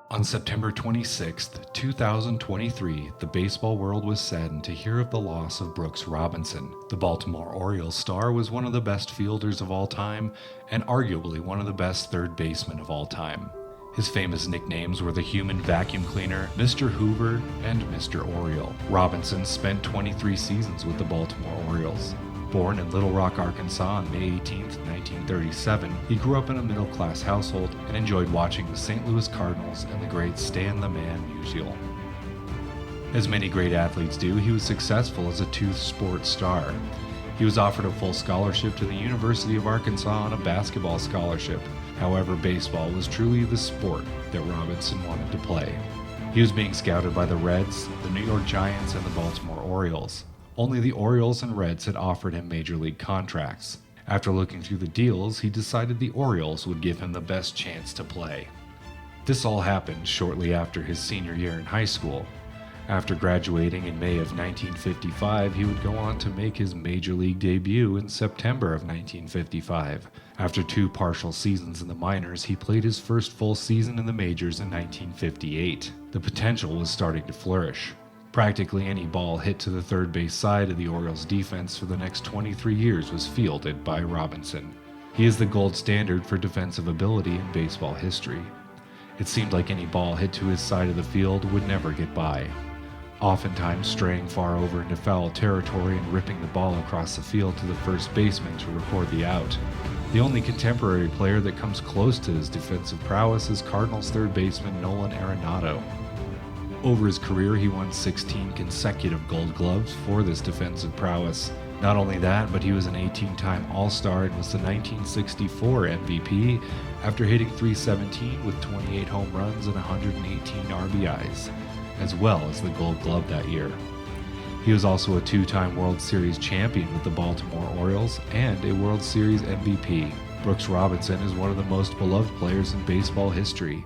On September 26, 2023, the baseball world was saddened to hear of the loss of Brooks Robinson. The Baltimore Orioles star was one of the best fielders of all time and arguably one of the best third basemen of all time. His famous nicknames were the human vacuum cleaner, Mr. Hoover, and Mr. Oriole. Robinson spent 23 seasons with the Baltimore Orioles. Born in Little Rock, Arkansas on May 18, 1937, he grew up in a middle-class household and enjoyed watching the St. Louis Cardinals and the great Stan the Man Musial. As many great athletes do, he was successful as a two-sport star. He was offered a full scholarship to the University of Arkansas on a basketball scholarship. However, baseball was truly the sport that Robinson wanted to play. He was being scouted by the Reds, the New York Giants, and the Baltimore Orioles. Only the Orioles and Reds had offered him major league contracts. After looking through the deals, he decided the Orioles would give him the best chance to play. This all happened shortly after his senior year in high school. After graduating in May of 1955, he would go on to make his major league debut in September of 1955. After two partial seasons in the minors, he played his first full season in the majors in 1958. The potential was starting to flourish. Practically any ball hit to the third base side of the Orioles defense for the next 23 years was fielded by Robinson. He is the gold standard for defensive ability in baseball history. It seemed like any ball hit to his side of the field would never get by, oftentimes straying far over into foul territory and ripping the ball across the field to the first baseman to record the out. The only contemporary player that comes close to his defensive prowess is Cardinals third baseman Nolan Arenado. Over his career, he won 16 consecutive Gold Gloves for this defensive prowess. Not only that, but he was an 18-time All-Star and was the 1964 MVP after hitting .317 with 28 home runs and 118 RBIs, as well as the Gold Glove that year. He was also a two-time World Series champion with the Baltimore Orioles and a World Series MVP. Brooks Robinson is one of the most beloved players in baseball history.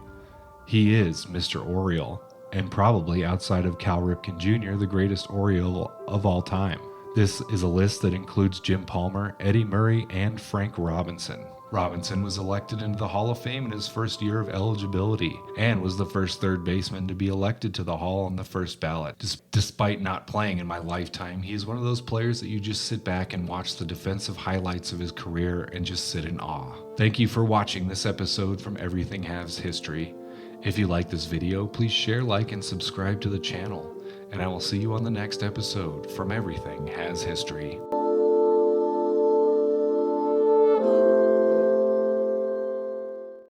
He is Mr. Oriole, and probably outside of Cal Ripken Jr., the greatest Oriole of all time. This is a list that includes Jim Palmer, Eddie Murray, and Frank Robinson. Robinson was elected into the Hall of Fame in his first year of eligibility, and was the first third baseman to be elected to the Hall on the first ballot. Despite not playing in my lifetime, he is one of those players that you just sit back and watch the defensive highlights of his career and just sit in awe. Thank you for watching this episode from Everything Has History. If you like this video, please share, like, and subscribe to the channel, and I will see you on the next episode from Everything Has History.